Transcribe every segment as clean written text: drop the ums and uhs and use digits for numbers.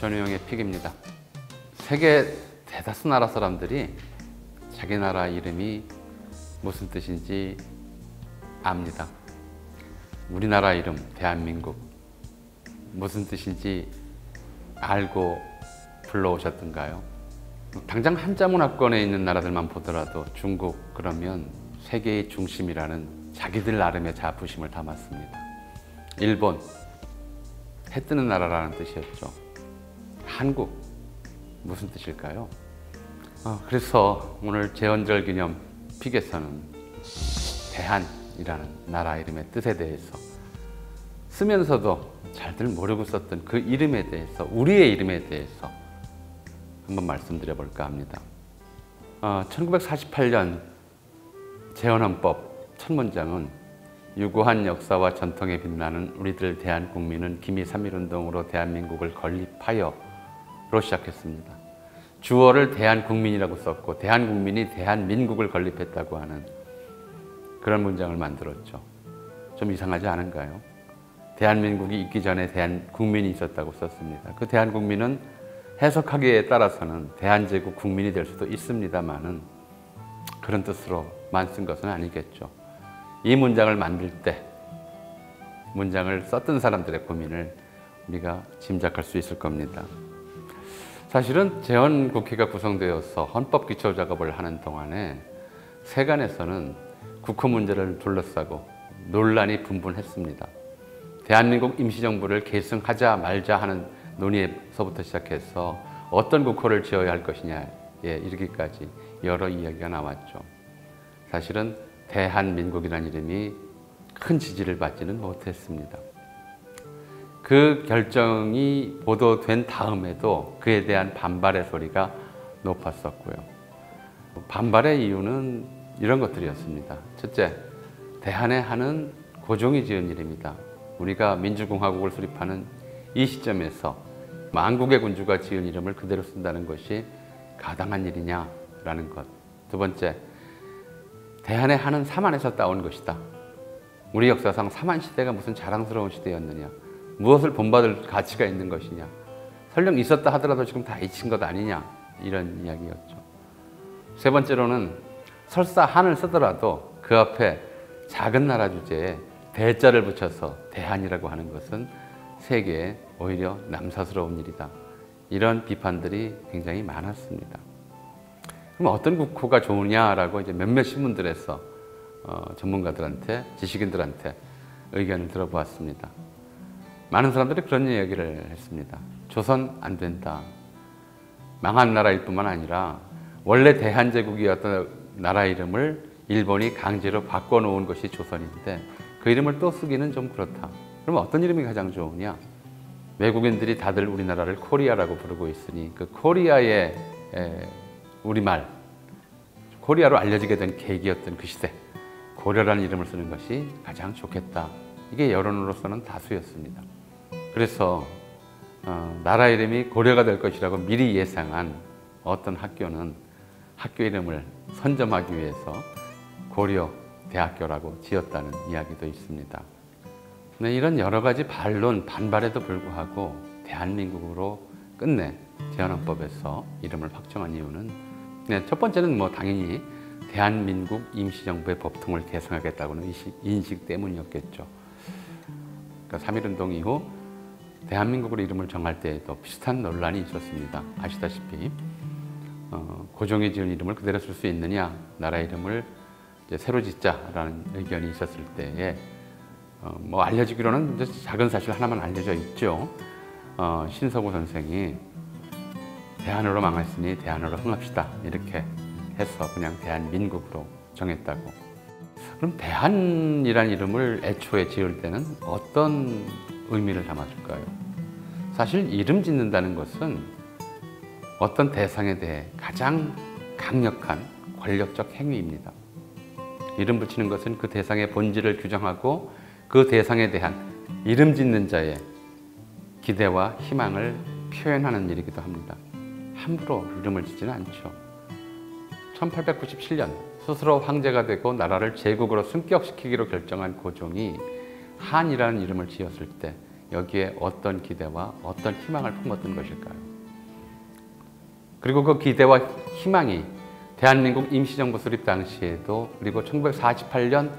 전우영의 픽입니다. 세계 대다수 나라 사람들이 자기 나라 이름이 무슨 뜻인지 압니다. 우리나라 이름 대한민국 무슨 뜻인지 알고 불러오셨던가요? 당장 한자문화권에 있는 나라들만 보더라도 중국 그러면 세계의 중심이라는 자기들 나름의 자부심을 담았습니다. 일본, 해 뜨는 나라라는 뜻이었죠. 한국, 무슨 뜻일까요? 그래서 오늘 제헌절 기념 픽에서는 대한이라는 나라 이름의 뜻에 대해서 쓰면서도 잘들 모르고 썼던 그 이름에 대해서, 우리의 이름에 대해서 한번 말씀드려 볼까 합니다. 1948년 제헌헌법 첫 문장은 유구한 역사와 전통에 빛나는 우리들 대한국민은 기미 3.1운동으로 대한민국을 건립하여로 시작했습니다. 주어를 대한국민이라고 썼고 대한국민이 대한민국을 건립했다고 하는 그런 문장을 만들었죠. 좀 이상하지 않은가요? 대한민국이 있기 전에 대한국민이 있었다고 썼습니다. 그 대한국민은 해석하기에 따라서는 대한제국 국민이 될 수도 있습니다만은 그런 뜻으로만 쓴 것은 아니겠죠. 이 문장을 만들 때 문장을 썼던 사람들의 고민을 우리가 짐작할 수 있을 겁니다. 사실은 제헌국회가 구성되어서 헌법 기초 작업을 하는 동안에 세간에서는 국호 문제를 둘러싸고 논란이 분분했습니다. 대한민국 임시정부를 계승하자 말자 하는 논의에서부터 시작해서 어떤 국호를 지어야 할 것이냐에 이르기까지 여러 이야기가 나왔죠. 사실은 대한민국이라는 이름이 큰 지지를 받지는 못했습니다. 그 결정이 보도된 다음에도 그에 대한 반발의 소리가 높았었고요. 반발의 이유는 이런 것들이었습니다. 첫째, 대한의 한은 고종이 지은 이름이다. 우리가 민주공화국을 수립하는 이 시점에서 만국의 군주가 지은 이름을 그대로 쓴다는 것이 가당한 일이냐라는 것. 두 번째, 대한의 한은 삼한에서 따온 것이다. 우리 역사상 삼한 시대가 무슨 자랑스러운 시대였느냐. 무엇을 본받을 가치가 있는 것이냐. 설령 있었다 하더라도 지금 다 잊힌 것 아니냐. 이런 이야기였죠. 세 번째로는 설사 한을 쓰더라도 그 앞에 작은 나라 주제에 대자를 붙여서 대한이라고 하는 것은 세계에 오히려 남사스러운 일이다. 이런 비판들이 굉장히 많았습니다. 그럼 어떤 국호가 좋으냐라고 이제 몇몇 신문들에서 전문가들한테, 지식인들한테 의견을 들어보았습니다. 많은 사람들이 그런 이야기를 했습니다. 조선 안 된다. 망한 나라일 뿐만 아니라 원래 대한제국이었던 나라 이름을 일본이 강제로 바꿔놓은 것이 조선인데 그 이름을 또 쓰기는 좀 그렇다. 그럼 어떤 이름이 가장 좋으냐? 외국인들이 다들 우리나라를 코리아라고 부르고 있으니 그 코리아의 우리말, 코리아로 알려지게 된 계기였던 그 시대, 고려라는 이름을 쓰는 것이 가장 좋겠다. 이게 여론으로서는 다수였습니다. 그래서 나라 이름이 고려가 될 것이라고 미리 예상한 어떤 학교는 학교 이름을 선점하기 위해서 고려 대학교라고 지었다는 이야기도 있습니다. 네, 이런 여러 가지 반론, 반발에도 불구하고 대한민국으로 끝내 제헌헌법에서 이름을 확정한 이유는 첫 번째는 당연히 대한민국 임시정부의 법통을 개성하겠다고는 인식 때문이었겠죠. 그러니까 3.1운동 이후 대한민국으로 이름을 정할 때에도 비슷한 논란이 있었습니다. 아시다시피 고종이 지은 이름을 그대로 쓸 수 있느냐, 나라 이름을 이제 새로 짓자라는 의견이 있었을 때에 알려지기로는 이제 작은 사실 하나만 알려져 있죠. 신서구 선생이 대한으로 망했으니 대한으로 흥합시다 이렇게 해서 그냥 대한민국으로 정했다고. 그럼 대한이란 이름을 애초에 지을 때는 어떤 의미를 담아줄까요? 사실 이름 짓는다는 것은 어떤 대상에 대해 가장 강력한 권력적 행위입니다. 이름 붙이는 것은 그 대상의 본질을 규정하고 그 대상에 대한 이름 짓는 자의 기대와 희망을 표현하는 일이기도 합니다. 함부로 이름을 짓지는 않죠. 1897년 스스로 황제가 되고 나라를 제국으로 승격시키기로 결정한 고종이 한이라는 이름을 지었을 때 여기에 어떤 기대와 어떤 희망을 품었던 것일까요? 그리고 그 기대와 희망이 대한민국 임시정부 수립 당시에도, 그리고 1948년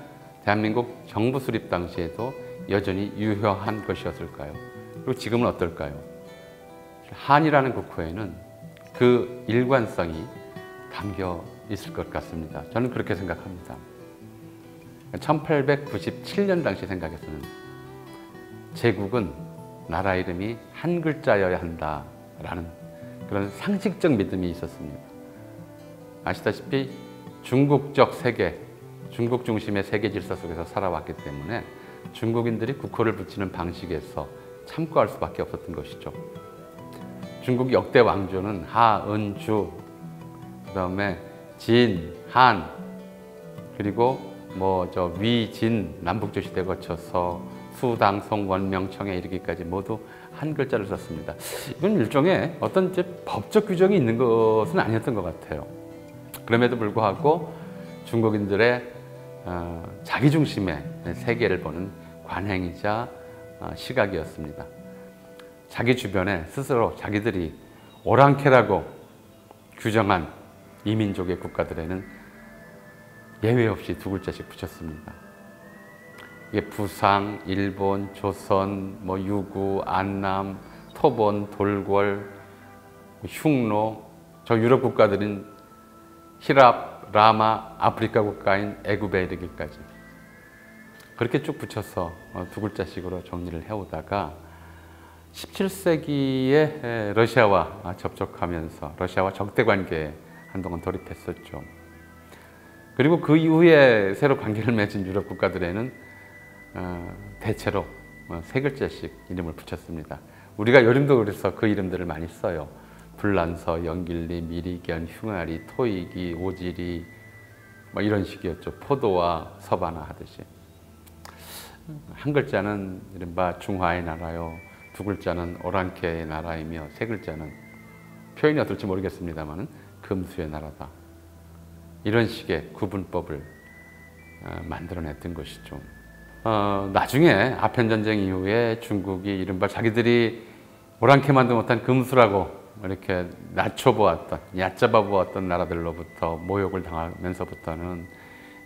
대한민국 정부 수립 당시에도 여전히 유효한 것이었을까요? 그리고 지금은 어떨까요? 한이라는 국호에는 그 일관성이 담겨 있을 것 같습니다. 저는 그렇게 생각합니다. 1897년 당시 생각에서는 제국은 나라 이름이 한 글자여야 한다라는 그런 상식적 믿음이 있었습니다. 아시다시피 중국적 세계, 중국 중심의 세계 질서 속에서 살아왔기 때문에 중국인들이 국호를 붙이는 방식에서 참고할 수밖에 없었던 것이죠. 중국 역대 왕조는 하, 은, 주, 그 다음에 진, 한, 그리고 위, 진, 남북조 시대 거쳐서 수, 당, 송, 원, 명, 청에 이르기까지 모두 한 글자를 썼습니다. 이건 일종의 어떤 법적 규정이 있는 것은 아니었던 것 같아요. 그럼에도 불구하고 중국인들의 자기중심의 세계를 보는 관행이자 시각이었습니다. 자기 주변에 스스로 자기들이 오랑캐라고 규정한 이민족의 국가들에는 예외 없이 두 글자씩 붙였습니다. 이게 부상, 일본, 조선, 유구, 안남, 토본, 돌궐, 흉노, 저 유럽 국가들은 히랍, 라마, 아프리카 국가인 애굽에 이르기까지 그렇게 쭉 붙여서 두 글자씩으로 정리를 해오다가 17세기에 러시아와 접촉하면서 러시아와 적대관계에 한동안 돌입했었죠. 그리고 그 이후에 새로 관계를 맺은 유럽 국가들에는 대체로 세 글자씩 이름을 붙였습니다. 우리가 요즘도 그래서 그 이름들을 많이 써요. 불란서, 영길리, 미리견, 흉아리, 토이기, 오지리 이런 식이었죠. 포도와 서바나 하듯이. 한 글자는 이른바 중화의 나라요, 두 글자는 오랑캐의 나라이며 세 글자는 표현이 어떨지 모르겠습니다만 금수의 나라다. 이런 식의 구분법을 만들어냈던 것이죠. 나중에 아편전쟁 이후에 중국이 이른바 자기들이 오랑캐만도 못한 금수라고 이렇게 낮춰보았던, 얕잡아보았던 나라들로부터 모욕을 당하면서부터는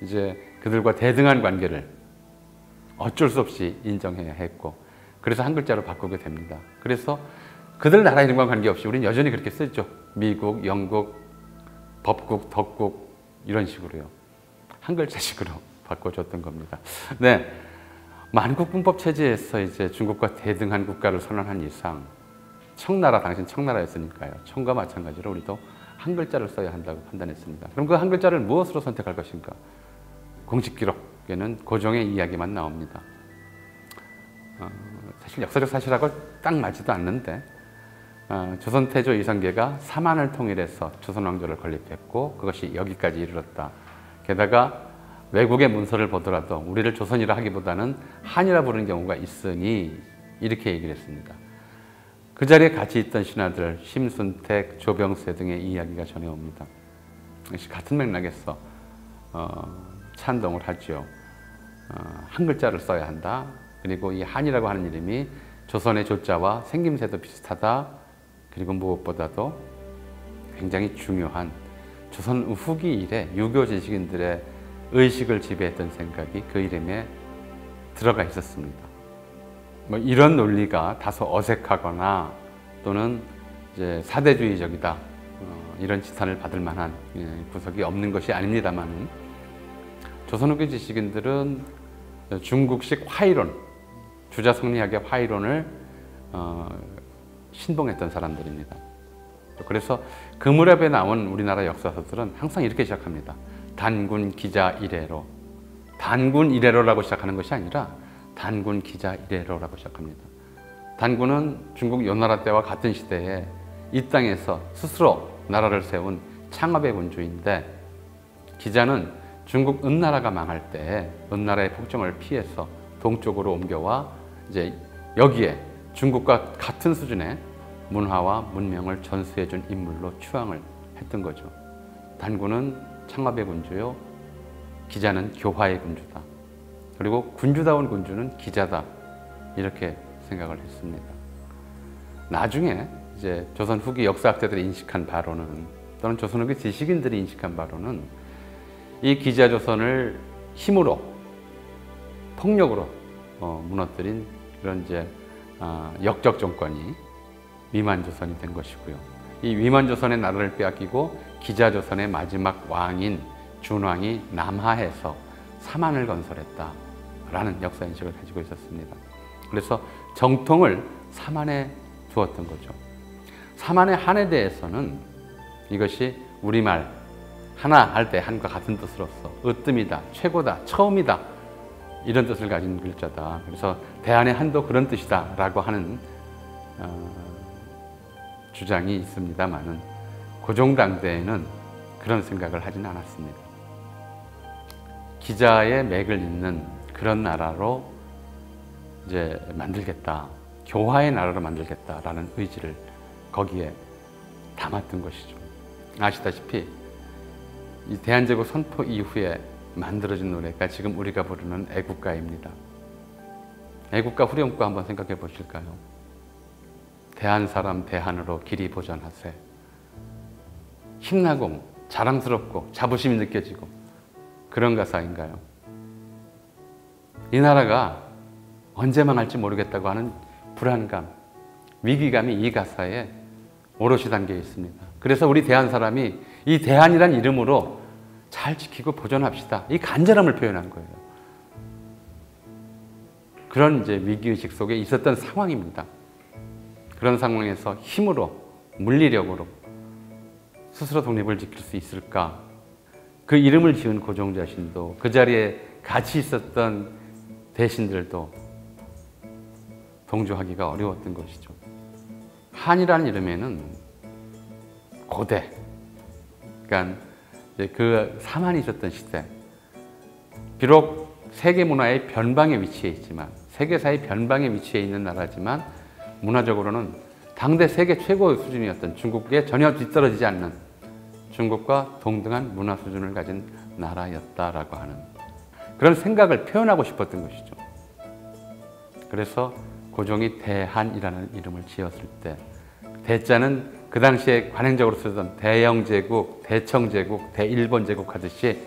이제 그들과 대등한 관계를 어쩔 수 없이 인정해야 했고, 그래서 한 글자로 바꾸게 됩니다. 그래서 그들 나라 이름과 관계없이 우리는 여전히 그렇게 쓰죠. 미국, 영국, 법국, 덕국 이런 식으로요. 한 글자식으로 바꿔줬던 겁니다. 네, 만국분법 체제에서 이제 중국과 대등한 국가를 선언한 이상 청나라, 당신 청나라였으니까요. 청과 마찬가지로 우리도 한 글자를 써야 한다고 판단했습니다. 그럼 그 한 글자를 무엇으로 선택할 것인가? 공식 기록에는 고종의 이야기만 나옵니다. 사실 역사적 사실하고 딱 맞지도 않는데 조선 태조 이성계가 사만을 통일해서 조선 왕조를 건립했고 그것이 여기까지 이르렀다. 게다가 외국의 문서를 보더라도 우리를 조선이라 하기보다는 한이라 부르는 경우가 있으니 이렇게 얘기를 했습니다. 그 자리에 같이 있던 신하들 심순택, 조병세 등의 이야기가 전해옵니다. 같은 맥락에서 찬동을 하죠. 한 글자를 써야 한다. 그리고 이 한이라고 하는 이름이 조선의 조자와 생김새도 비슷하다. 그리고 무엇보다도 굉장히 중요한 조선 후기 이래 유교 지식인들의 의식을 지배했던 생각이 그 이름에 들어가 있었습니다. 이런 논리가 다소 어색하거나 또는 이제 사대주의적이다 이런 지탄을 받을 만한 구석이 없는 것이 아닙니다만 조선 후기 지식인들은 중국식 화이론, 주자성리학의 화이론을 신봉했던 사람들입니다. 그래서 그 무렵에 나온 우리나라 역사서들은 항상 이렇게 시작합니다. 단군 기자 이래로. 단군 이래로라고 시작하는 것이 아니라 단군 기자 이래로라고 시작합니다. 단군은 중국 요나라 때와 같은 시대에 이 땅에서 스스로 나라를 세운 창업의 군주인데, 기자는 중국 은나라가 망할 때 은나라의 폭정을 피해서 동쪽으로 옮겨와 이제 여기에 중국과 같은 수준의 문화와 문명을 전수해준 인물로 추앙을 했던 거죠. 단군은 창업의 군주요, 기자는 교화의 군주다. 그리고 군주다운 군주는 기자다. 이렇게 생각을 했습니다. 나중에 이제 조선 후기 역사학자들이 인식한 바로는, 또는 조선 후기 지식인들이 인식한 바로는, 이 기자조선을 힘으로, 폭력으로 무너뜨린 그런 이제 역적 정권이 위만조선이 된 것이고요. 이 위만조선의 나라를 빼앗기고 기자조선의 마지막 왕인 준왕이 남하에서 사만을 건설했다라는 역사 인식을 가지고 있었습니다. 그래서 정통을 사만에 두었던 거죠. 사만의 한에 대해서는 이것이 우리말 하나 할 때 한과 같은 뜻으로서 으뜸이다, 최고다, 처음이다, 이런 뜻을 가진 글자다. 그래서 대한의 한도 그런 뜻이다 라고 하는 주장이 있습니다만은 고종당대에는 그런 생각을 하진 않았습니다. 기자의 맥을 잇는 그런 나라로 이제 만들겠다, 교화의 나라로 만들겠다라는 의지를 거기에 담았던 것이죠. 아시다시피 이 대한제국 선포 이후에 만들어진 노래가 지금 우리가 부르는 애국가입니다. 애국가 후렴구 한번 생각해 보실까요? 대한 사람 대한으로 길이 보전하세. 힘나고 자랑스럽고 자부심이 느껴지고 그런 가사인가요? 이 나라가 언제 망할지 모르겠다고 하는 불안감, 위기감이 이 가사에 오롯이 담겨 있습니다. 그래서 우리 대한 사람이 이 대한이란 이름으로 잘 지키고 보존합시다, 이 간절함을 표현한 거예요. 그런 이제 위기의식 속에 있었던 상황입니다. 그런 상황에서 힘으로, 물리력으로 스스로 독립을 지킬 수 있을까? 그 이름을 지은 고종 자신도, 그 자리에 같이 있었던 대신들도 동조하기가 어려웠던 것이죠. 한이라는 이름에는 고대, 그러니까 그 사만이 있었던 시대, 비록 세계 문화의 변방에 위치해 있지만, 세계사의 변방에 위치해 있는 나라지만 문화적으로는 당대 세계 최고 수준이었던 중국에 전혀 뒤떨어지지 않는, 중국과 동등한 문화 수준을 가진 나라였다라고 하는 그런 생각을 표현하고 싶었던 것이죠. 그래서 고종이 대한이라는 이름을 지었을 때, 대자는 그 당시에 관행적으로 쓰던 대영제국, 대청제국, 대일본제국 하듯이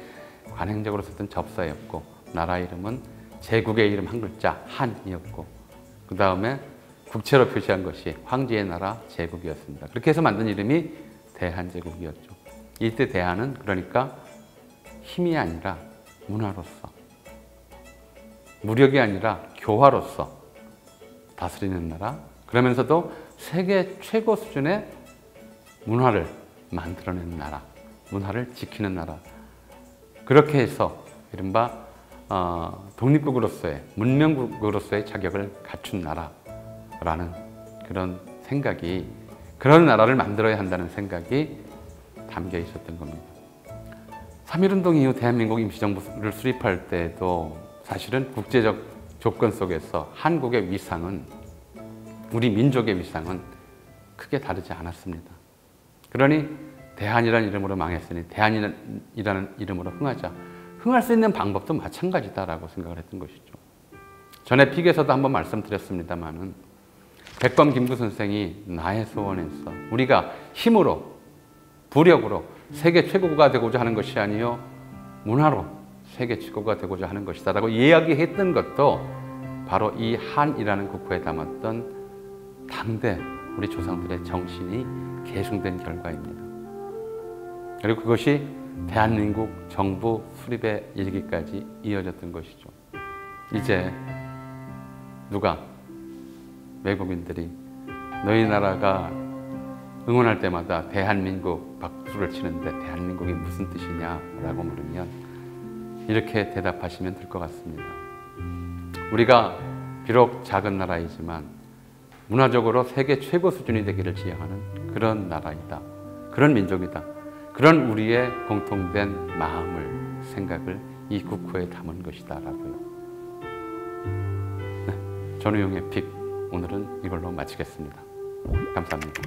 관행적으로 쓰던 접사였고, 나라 이름은 제국의 이름 한 글자 한이었고, 그 다음에 국채로 표시한 것이 황제의 나라 제국이었습니다. 그렇게 해서 만든 이름이 대한제국이었죠. 이때 대한은 그러니까 힘이 아니라 문화로서, 무력이 아니라 교화로서 다스리는 나라, 그러면서도 세계 최고 수준의 문화를 만들어내는 나라, 문화를 지키는 나라, 그렇게 해서 이른바 독립국으로서의, 문명국으로서의 자격을 갖춘 나라라는 그런 생각이, 그런 나라를 만들어야 한다는 생각이 담겨 있었던 겁니다. 3.1운동 이후 대한민국 임시정부를 수립할 때도 사실은 국제적 조건 속에서 한국의 위상은, 우리 민족의 위상은 크게 다르지 않았습니다. 그러니 대한이라는 이름으로 망했으니 대한이라는 이름으로 흥하자. 흥할 수 있는 방법도 마찬가지다라고 생각을 했던 것이죠. 전에 픽에서도 한번 말씀드렸습니다마는 백범 김구 선생이 나의 소원에서 우리가 힘으로, 부력으로 세계 최고가 되고자 하는 것이 아니요 문화로 세계 최고가 되고자 하는 것이다 라고 이야기했던 것도 바로 이 한이라는 국호에 담았던 당대 우리 조상들의 정신이 계승된 결과입니다. 그리고 그것이 대한민국 정부 수립에 이르기까지 이어졌던 것이죠. 이제 누가, 외국인들이 너희 나라가 응원할 때마다 대한민국 박수를 치는데 대한민국이 무슨 뜻이냐라고 물으면 이렇게 대답하시면 될 것 같습니다. 우리가 비록 작은 나라이지만 문화적으로 세계 최고 수준이 되기를 지향하는 그런 나라이다, 그런 민족이다, 그런 우리의 공통된 마음을, 생각을 이 국호에 담은 것이다 라고요. 네, 전우용의 픽, 오늘은 이걸로 마치겠습니다. 감사합니다.